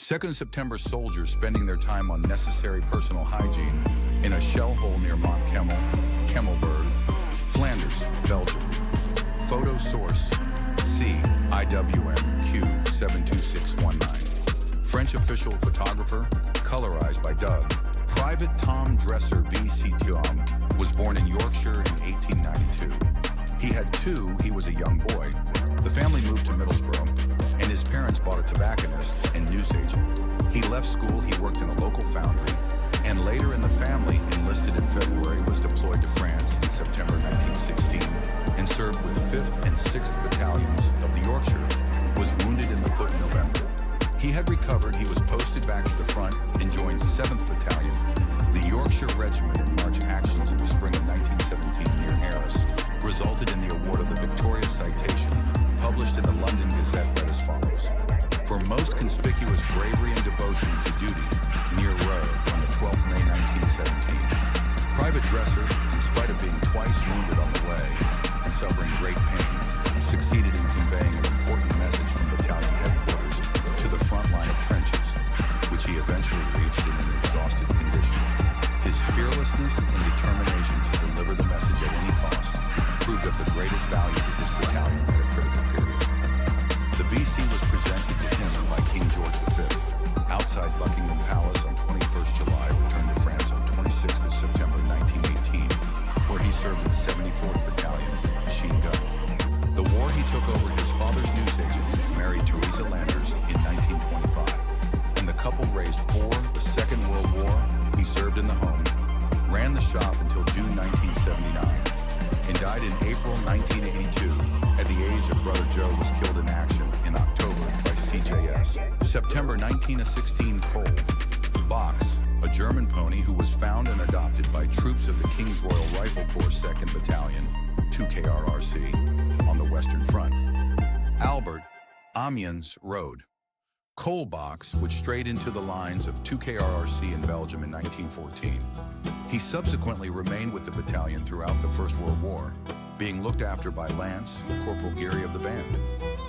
2nd September soldiers spending their time on necessary personal hygiene in a shell hole near Mont Kemmelberg, Flanders, Belgium. Photo source, IWM Q72619. French official photographer, colorized by Doug. Private Tom Dresser V.C. Thom was born in Yorkshire in 1892. He had two, he was a young boy. The family moved to Middlesbrough, and his parents bought a tobacconist and newsagent. He left school, he worked in a local foundry, and later in the family, enlisted in February, was deployed to France in September 1916, and served with 5th and 6th Battalions of the Yorkshire, was wounded in the foot in November. He had recovered, he was posted back to the front and joined 7th Battalion, the Yorkshire Regiment in March actions in the spring of 1917 near Arras, resulted in the award of the Victoria Citation, published in the London Gazette, read as follows. For most conspicuous bravery and devotion to duty near Roeux on the 12th May 1917. Private Dresser, in spite of being twice wounded on the way and suffering great pain, succeeded in conveying an important message from battalion headquarters to the front line of trenches, which he eventually reached in an exhausted condition. His fearlessness and determination to deliver the message at any cost proved of the greatest value to his battalion at a critical period. The VC was presented to him by King George V outside Buckingham Palace on 21st July, returned to France on 26th of September 1918, where he served in 74th Battalion, machine gun. The war he took over his father's newsagent, married Teresa Landers, in 1925, and the couple raised for the Second World War. He served in the home, ran the shop until June 1979, and died in April 1982 at the age of brother Joe was killed in action in October by CJS. September 1916 Cole, Box, a German pony who was found and adopted by troops of the King's Royal Rifle Corps 2nd Battalion, 2 KRRC, on the Western Front. Albert, Amiens Road. Cole Box, which strayed into the lines of 2 KRRC in Belgium in 1914. He subsequently remained with the battalion throughout the First World War, being looked after by Lance, Corporal Geary of the band.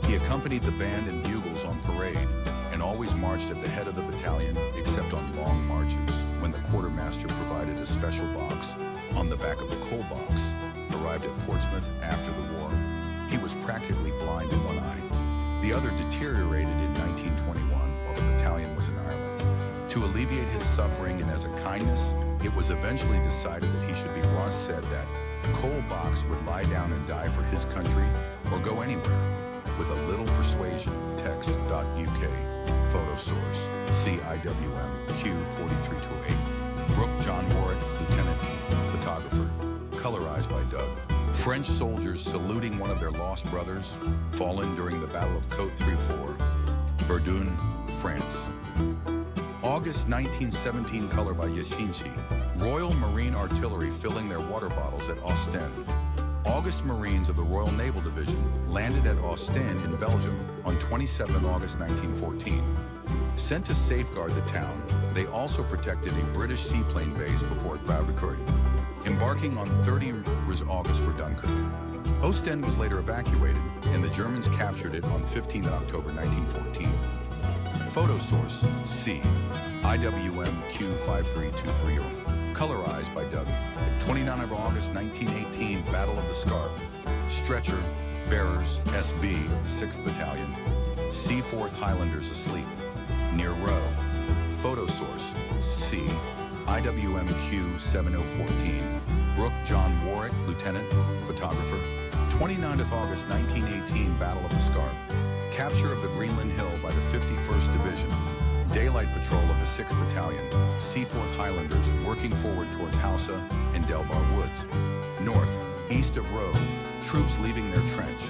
He accompanied the band and bugles on parade and always marched at the head of the battalion except on long marches when the quartermaster provided a special box on the back of the Cole Box. Arrived at Portsmouth after the war. He was practically blind in one eye. The other deteriorated in 1921 while the battalion was in Ireland. To alleviate his suffering and as a kindness, it was eventually decided that he should be. Ross said that Cole Box would lie down and die for his country or go anywhere. With a little persuasion, text.uk, photo source, CIWM Q43208, Brooke John Warwick, Lieutenant, photographer, colorized by Doug. French soldiers saluting one of their lost brothers, fallen during the Battle of Cote 3-4, Verdun, France. August 1917 color by Yacinci. Royal Marine Artillery filling their water bottles at Ostend. August Marines of the Royal Naval Division landed at Ostend in Belgium on 27 August 1914. Sent to safeguard the town, they also protected a British seaplane base before Bravery, embarking on 30 August for Dunkirk. Ostend was later evacuated, and the Germans captured it on 15 October 1914. Photo source, IWM Q53230. Colorized by Doug. 29 of August 1918, Battle of the Scarpe. Stretcher, bearers, SB of the 6th Battalion. Seaforth Highlanders asleep. Near Roeux. Photo source, IWM Q7014. Brooke John Warwick, Lieutenant, photographer. 29th of August 1918, Battle of the Scarpe. Capture of the Greenland Hill by the 51st Division. Daylight patrol of the 6th Battalion, Seaforth Highlanders working forward towards Hausa and Delbar Woods. North, east of Roeux, troops leaving their trench.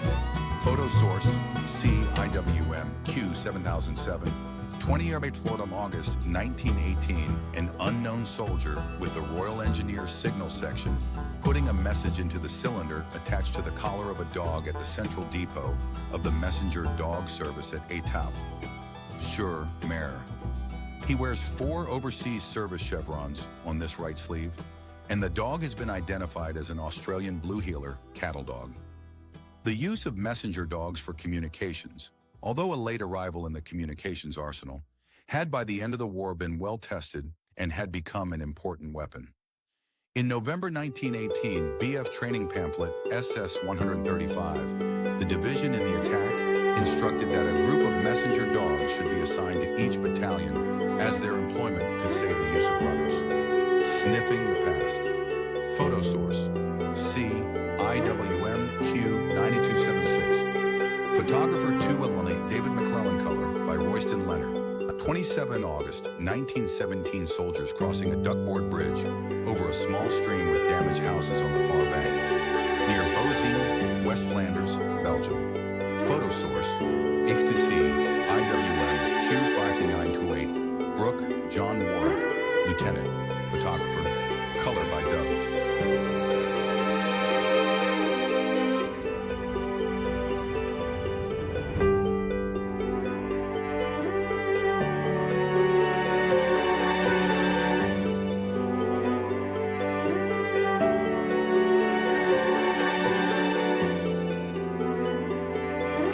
Photo source, CIWM Q7007. 28th of August 1918, an unknown soldier with the Royal Engineers Signal Section putting a message into the cylinder attached to the collar of a dog at the central depot of the Messenger Dog Service at Étaples. Sur Mer. He wears 4 overseas service chevrons on this right sleeve, and the dog has been identified as an Australian blue heeler cattle dog. The use of messenger dogs for communications, although a late arrival in the communications arsenal, had by the end of the war been well tested and had become an important weapon. In November 1918, BF training pamphlet SS-135, the division in the attack instructed that a group of messenger dogs should be assigned to each battalion, as their employment could save the use of runners. Sniffing the past. Photo source: C. IWM Q9276. Photographer 218 David McClellan color by Royston Leonard. 27 August 1917 soldiers crossing a duckboard bridge over a small stream with damaged houses on the far bank near Beauzien, West Flanders, Belgium. Photo source: HTC IWM Q52928. Brooke John Warren, Lieutenant. Photographer. Color by Doug.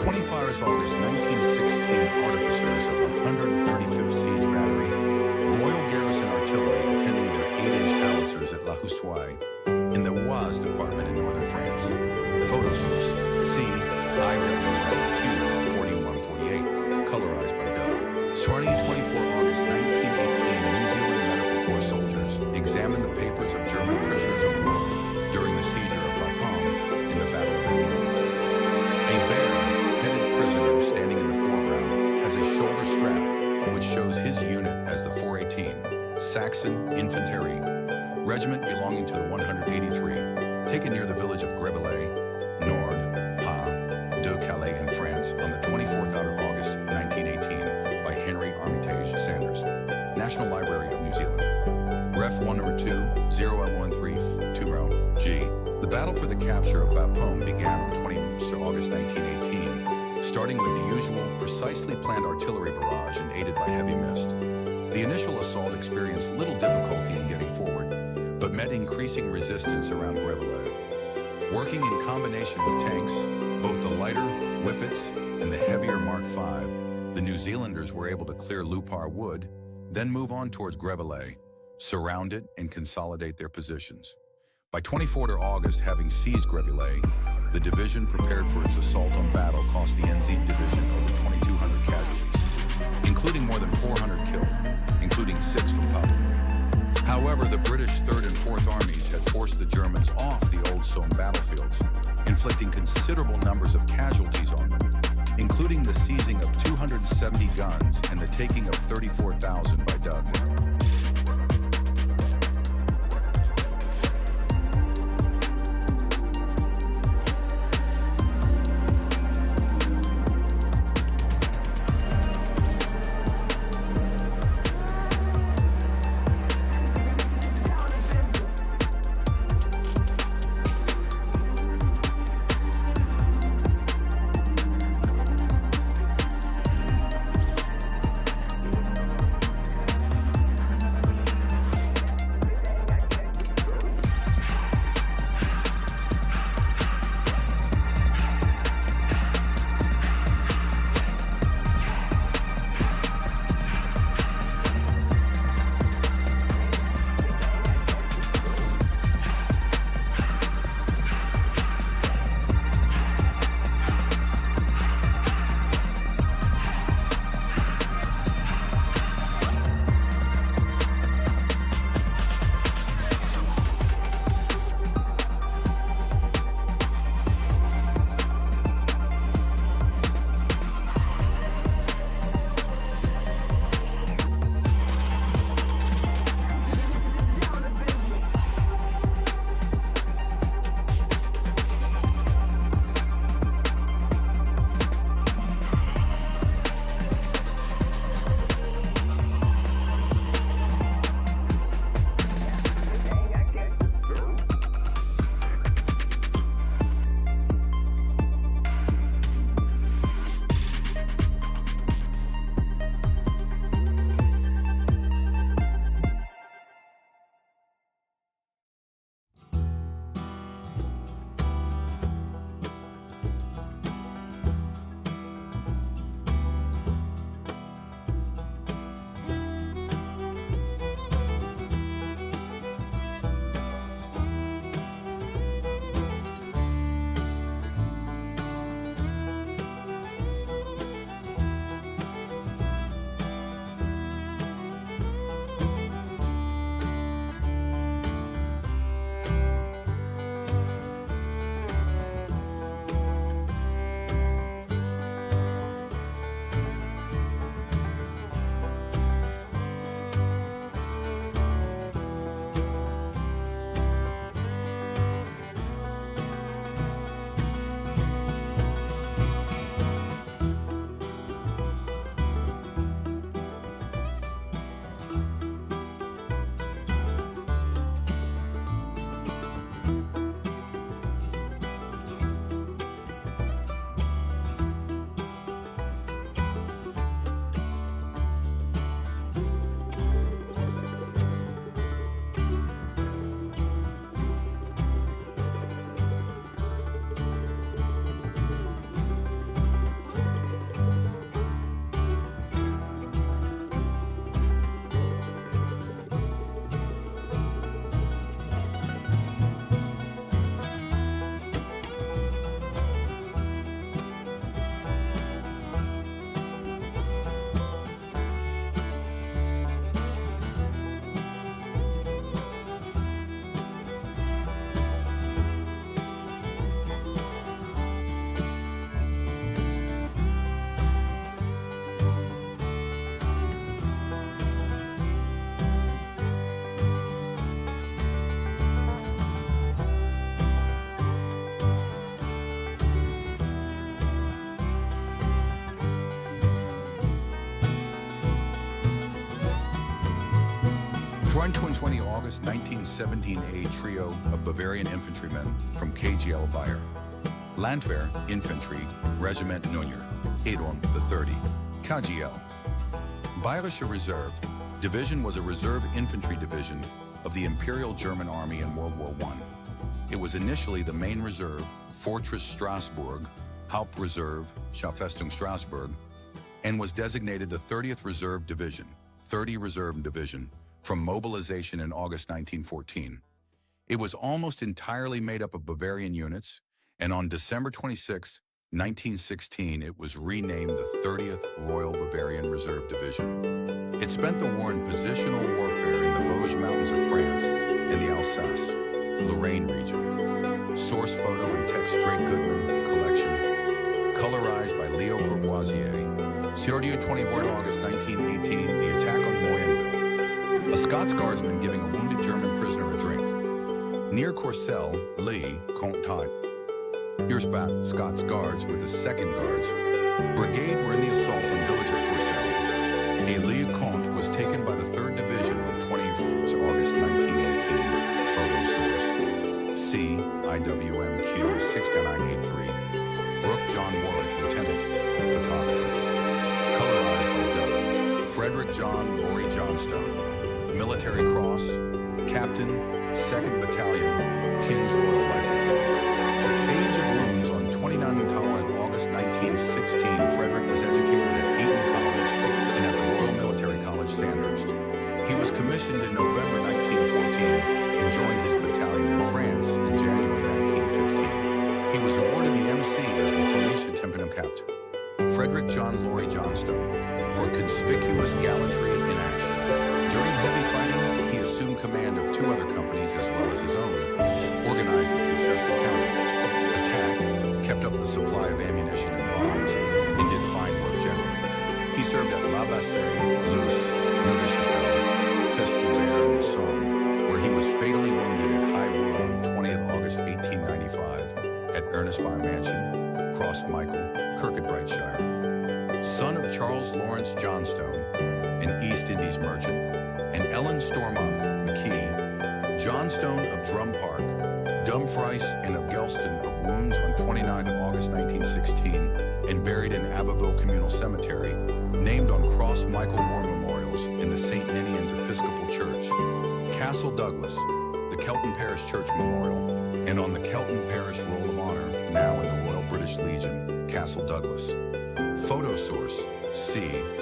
21st August 1916, artificers of the 135th Siege Battery, Royal Garrison Artillery attending their 8-inch howitzers at La Hussouille in the Roeux department in northern France. Photo source: C. IWM Q4148, colorized by Doug. Starting 24 August 1918, New Zealand Medical Corps soldiers examined the papers of German prisoners of war during the seizure of La Palme in the Battle of Verdun. A bare-headed prisoner standing in the foreground has a shoulder strap which shows his unit as the 418 Saxon Infantry Regiment belonging to the 183, taken near the village of Grevillers, Nord, Pas de Calais in France on the 24th of August 1918 by Henry Armitage Sanders, National Library of New Zealand. Ref 102 0113 G. The battle for the capture of Bapaume began on 20 August 1918, starting with the usual, precisely planned artillery barrage and aided by heavy mist. The initial assault experienced little difficulty in getting forward, but met increasing resistance around Grevillers. Working in combination with tanks, both the lighter Whippets and the heavier Mark V, the New Zealanders were able to clear Lupar Wood, then move on towards Grevillers, surround it, and consolidate their positions. By 24 August, having seized Grevillers, the division prepared for its assault on battle cost the NZ division over 2,200 casualties, including more than 400 killed, including 6 from Papua. However, the British 3rd and 4th Armies had forced the Germans off the old Somme battlefields, inflicting considerable numbers of casualties on them, including the seizing of 270 guns and the taking of 34,000 by Doug. 23 August 1917 a trio of Bavarian infantrymen from KGL Bayer, Landwehr Infantry, Regiment Nunner, Edom the 30, KGL. Bayerische Reserve Division was a reserve infantry division of the Imperial German Army in World War I. It was initially the main reserve, Fortress Strasbourg, Hauptreserve, Schaffestung Strasbourg, and was designated the 30th Reserve Division, 30 Reserve Division, from mobilization in August 1914. It was almost entirely made up of Bavarian units, and on December 26, 1916, it was renamed the 30th Royal Bavarian Reserve Division. It spent the war in positional warfare in the Vosges Mountains of France and the Alsace-Lorraine region. Source photo and text Drake Goodman collection. Colorized by Leo Courvoisier. Sierra 24 August 1918, the attack on Moyenville. A Scots guardsman giving a wounded German prisoner a drink. Near Courcelles, Lee, Cote. Here's back, Scots guards with the 2nd Guards Brigade were in the assault on village of Courcelles. A Lee Cote was taken by the 3rd Division on 20th August 1918. Photo source. C. IWMQ 6983. Brooke John Warwick, Lieutenant, photographer. Colorized by Doug. Frederick John Laurie Johnstone. Military Cross. Captain, 2nd Battalion, King's Royal Riflemen. Age of wounds on 29 August 1916. Frederick was educated at Eton College and at the Royal Military College, Sandhurst. He was commissioned in November 1914 and joined his battalion in France in January 1915. He was awarded the MC as the Police Tempenacapt. Frederick John Laurie Johnstone for conspicuous gallantry in action. During heavy fighting, he assumed command of 2 other companies as well as his own, organized a successful counter-attack, kept up the supply of ammunition and bombs, and did fine work generally. He served at La Bassée, Loos, Neuville-Chapelle, Festubert, and the Somme, where he was fatally wounded at High Rouen 20th August 1895 at Ernestby Mansion, Cross Michael, Kirkcudbrightshire. Son of Charles Lawrence Johnstone, an East Indies merchant, and Ellen Stormont McKee, Johnstone of Drum Park, Dumfries and of Gelston of wounds on 29th August 1916 and buried in Abbeville Communal Cemetery, named on Cross Michael War Memorials in the St. Ninian's Episcopal Church, Castle Douglas, the Kelton Parish Church Memorial, and on the Kelton Parish Roll of Honor, now in the Royal British Legion, Castle Douglas. Photo source, C.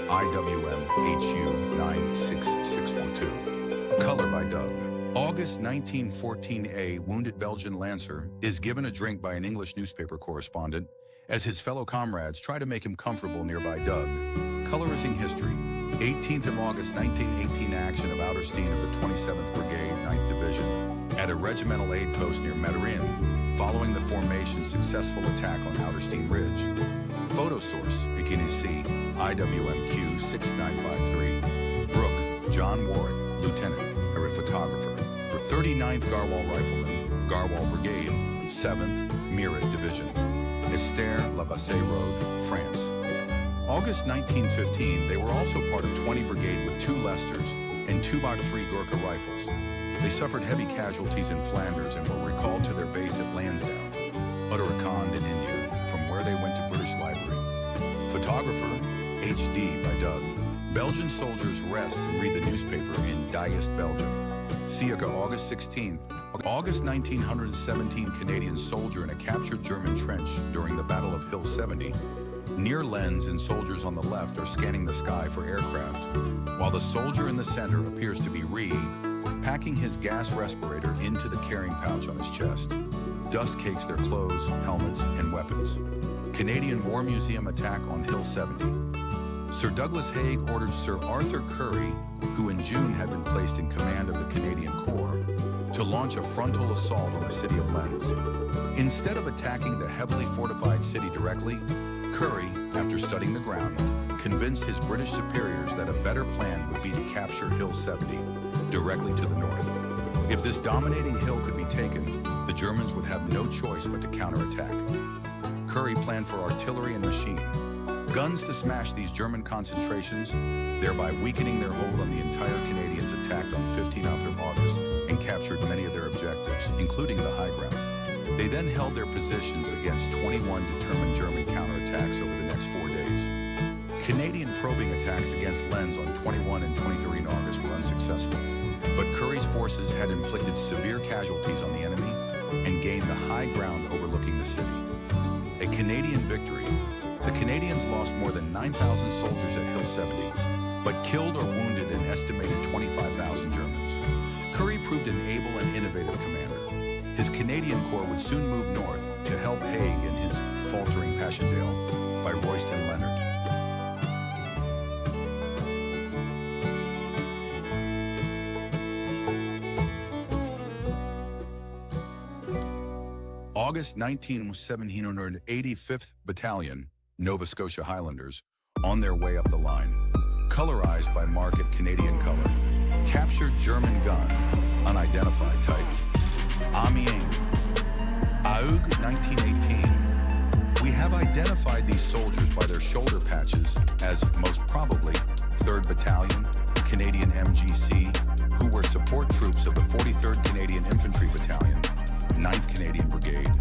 IWM HU 96642. Color by Doug. August 1914, a wounded Belgian Lancer is given a drink by an English newspaper correspondent as his fellow comrades try to make him comfortable nearby Doug. Colorizing history. 18th of August 1918 action of Outerstein of the 27th Brigade, 9th Division at a regimental aid post near Metairie, following the formation's successful attack on Outerstein Ridge. Photo source, Bikini C, IWMQ 6953. Brooke John Warwick, Lieutenant, a photographer. 39th Garwal Riflemen, Garwal Brigade, 7th Meerut Division, Esther La Bassée Road, France. August 1915, they were also part of 20 Brigade with 2 Leicesters and 2x3 Gurkha rifles. They suffered heavy casualties in Flanders and were recalled to their base at Lansdowne, Uttarakhand in India, from where they went to British Library. Photographer, HD by Doug. Belgian soldiers rest and read the newspaper in Diest, Belgium. Circa August 16th, August 1917, Canadian soldier in a captured German trench during the Battle of Hill 70. Near Lens and soldiers on the left are scanning the sky for aircraft, while the soldier in the center appears to be packing his gas respirator into the carrying pouch on his chest. Dust cakes their clothes, helmets, and weapons. Canadian War Museum attack on Hill 70. Sir Douglas Haig ordered Sir Arthur Currie, who in June had been placed in command of the Canadian Corps, to launch a frontal assault on the city of Lens. Instead of attacking the heavily fortified city directly, Currie, after studying the ground, convinced his British superiors that a better plan would be to capture Hill 70, directly to the north. If this dominating hill could be taken, the Germans would have no choice but to counterattack. Currie planned for artillery and machine guns to smash these German concentrations, thereby weakening their hold on the entire Canadians' attack. attacked on 15 August and captured many of their objectives, including the high ground. They then held their positions against 21 determined German counterattacks over the next 4 days. Canadian probing attacks against Lens on 21 and 23 August were unsuccessful, but Currie's forces had inflicted severe casualties on the enemy and gained the high ground overlooking the city. A Canadian victory. The Canadians lost more than 9,000 soldiers at Hill 70, but killed or wounded an estimated 25,000 Germans. Currie proved an able and innovative commander. His Canadian Corps would soon move north to help Haig in his faltering Passchendaele by Royston Leonard. August 19, 1785th Battalion, Nova Scotia Highlanders, on their way up the line. Colorized by market Canadian color. Captured German gun, unidentified type. Amiens. Août 1918. We have identified these soldiers by their shoulder patches as most probably 3rd Battalion, Canadian MGC, who were support troops of the 43rd Canadian Infantry Battalion, 9th Canadian Brigade,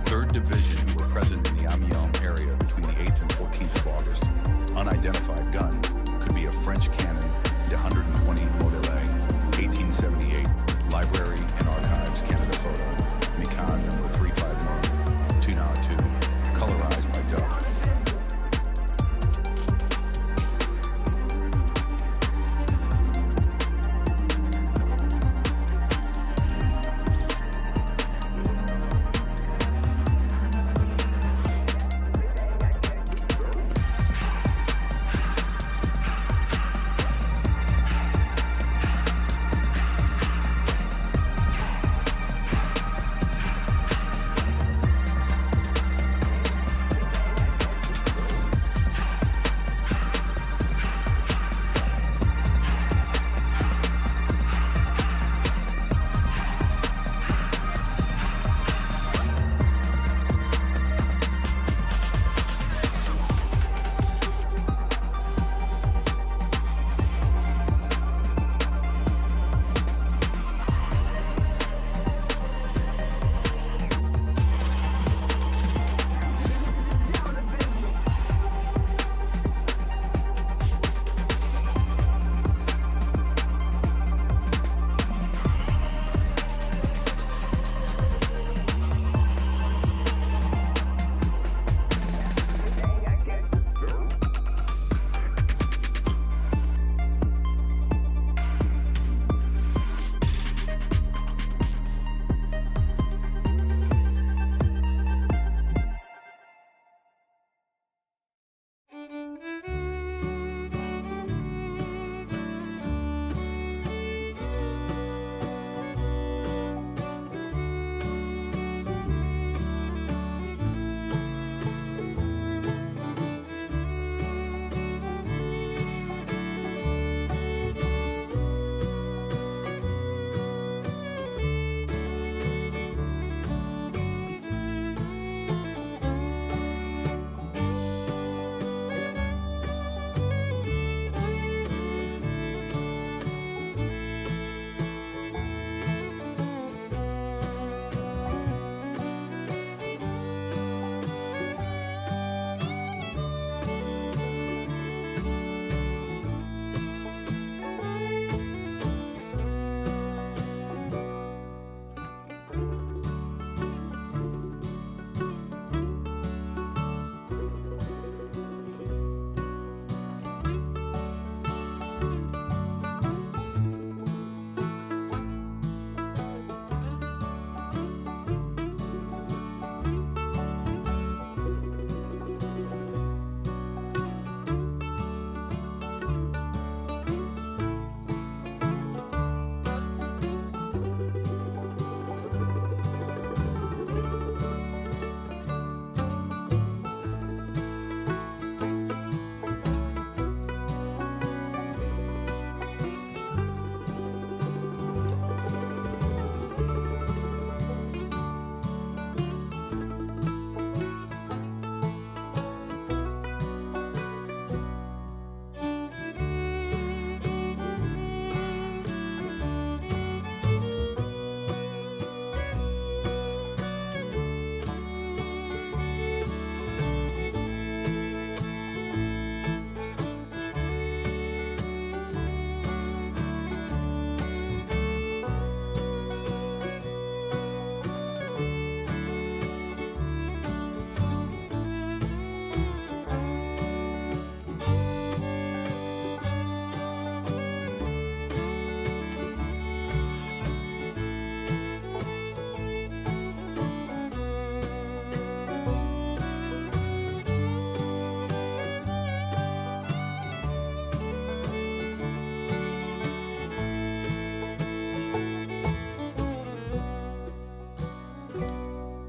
3rd Division, who were present in the Amiens area between the 8th and 14th of August. Unidentified gun could be a French cannon, de 120 Modèle, 1878, Library and Archives, Canada photo, Mikan number 351, 292, colorized by Doug.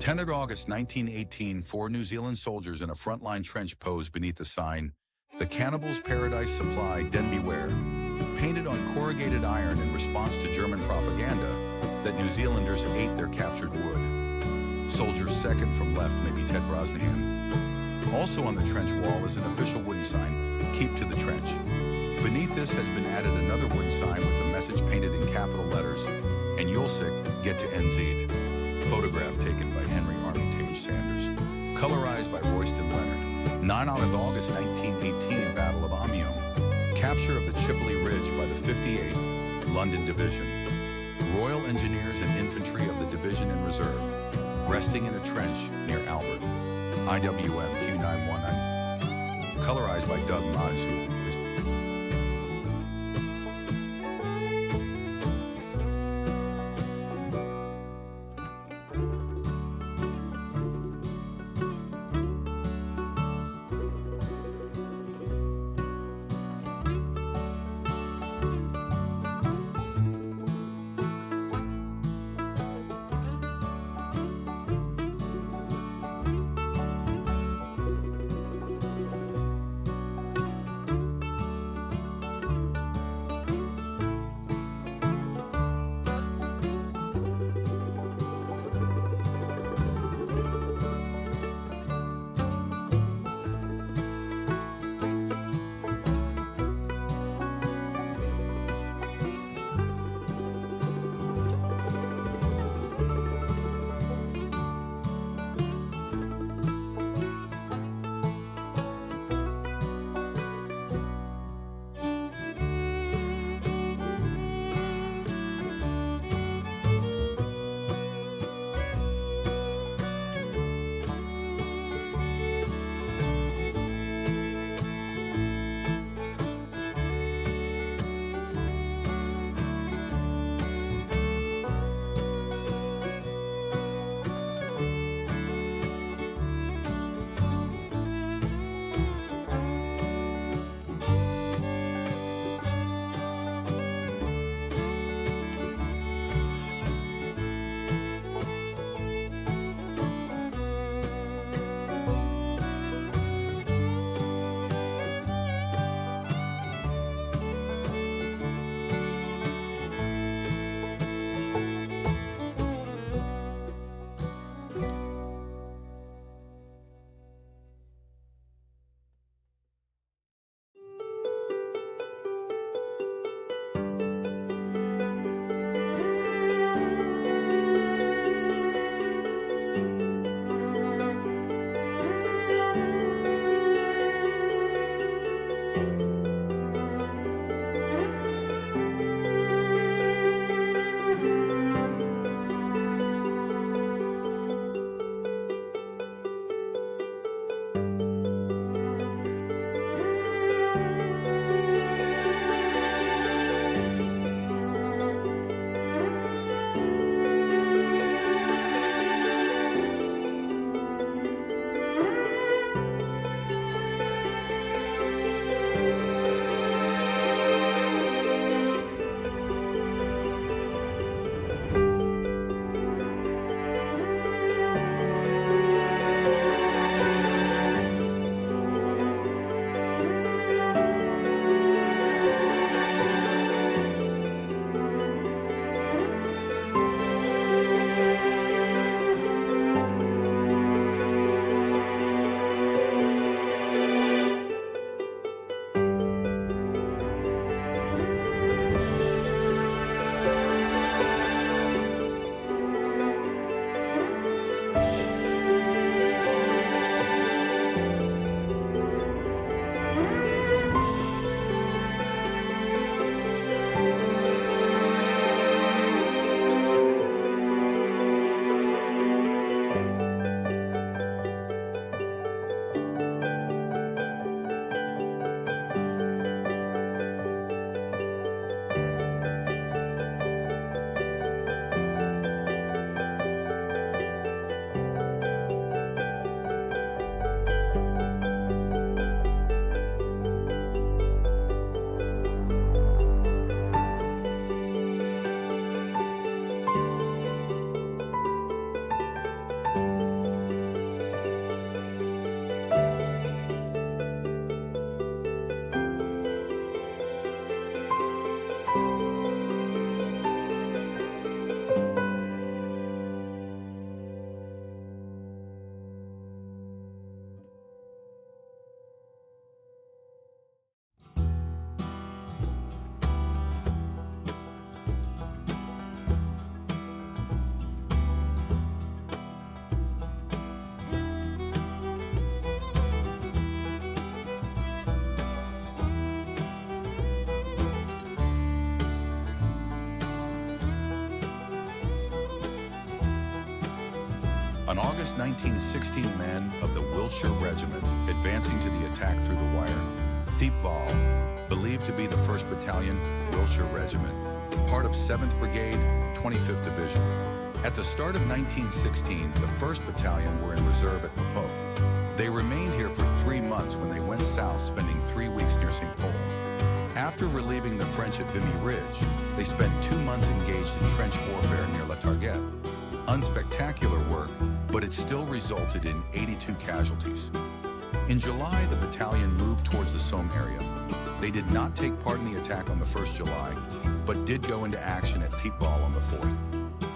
10th of August 1918, 4 New Zealand soldiers in a frontline trench posed beneath the sign, "The Cannibals' Paradise Supply, Den Beware," painted on corrugated iron in response to German propaganda that New Zealanders ate their captured wood. Soldiers second from left may be Ted Brosnahan. Also on the trench wall is an official wooden sign, "Keep to the Trench." Beneath this has been added another wooden sign with the message painted in capital letters, "En Julsik, get to NZ." Photograph taken by Henry Armitage Sanders. Colorized by Royston Leonard. 9th of August 1918, Battle of Amiens. Capture of the Chipoli Ridge by the 58th London Division. Royal Engineers and Infantry of the Division in Reserve, resting in a trench near Albert. IWM Q919. Colorized by Doug Mazur. On August 1916, men of the Wiltshire Regiment advancing to the attack through the wire. Thiepval, believed to be the 1st Battalion, Wiltshire Regiment, part of 7th Brigade, 25th Division. At the start of 1916, the 1st Battalion were in reserve at Cote. They remained here for 3 months when they went south, spending 3 weeks near St. Pol. After relieving the French at Vimy Ridge, they spent 2 months engaged in trench warfare near La Targette. Unspectacular work, but it still resulted in 82 casualties. In July, the battalion moved towards the Somme area. They did not take part in the attack on the 1st July, but did go into action at Thiepval on the 4th.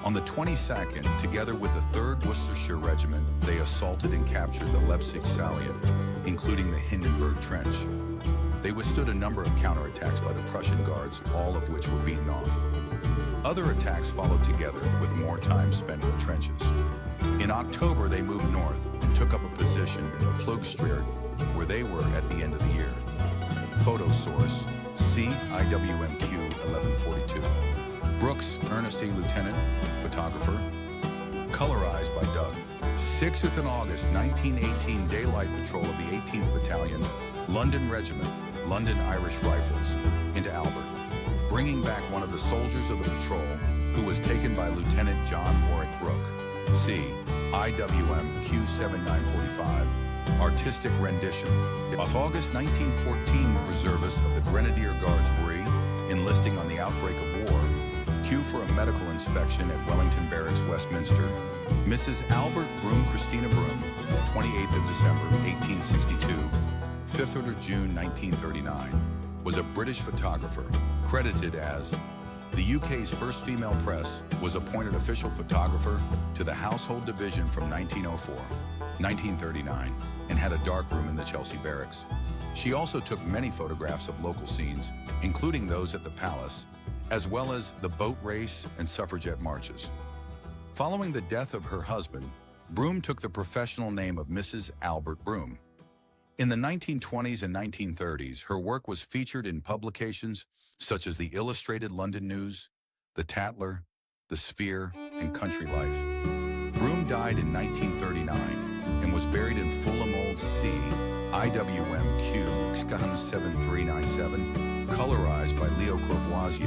On the 22nd, together with the 3rd Worcestershire Regiment, they assaulted and captured the Leipzig salient, including the Hindenburg Trench. They withstood a number of counterattacks by the Prussian Guards, all of which were beaten off. Other attacks followed together, with more time spent in the trenches. In October, they moved north and took up a position in the Plugstreert, where they were at the end of the year. Photo source, CIWMQ 1142. Brooks, Ernest E. Lieutenant, photographer. Colorized by Doug. 6th and August 1918 Daylight Patrol of the 18th Battalion, London Regiment, London Irish Rifles, into Albert, bringing back one of the soldiers of the patrol who was taken by Lieutenant John Warwick Brooke. See IWM Q7945. Artistic rendition. Of August 1914, reservists of the Grenadier Guards Roeux, enlisting on the outbreak of war, queue for a medical inspection at Wellington Barracks, Westminster. Mrs. Albert Broom Christina Broom, 28th of December, 1862, 5th of June, 1939, was a British photographer, credited as the UK's first female press, was appointed official photographer to the Household Division from 1904, 1939, and had a darkroom in the Chelsea Barracks. She also took many photographs of local scenes, including those at the Palace, as well as the boat race and suffragette marches. Following the death of her husband, Broom took the professional name of Mrs. Albert Broom. In the 1920s and 1930s, her work was featured in publications such as the Illustrated London News, the Tatler, the Sphere, and Country Life. Broom died in 1939 and was buried in Fulham Old C, IWMQ 7397, colorized by Leo Courvoisier,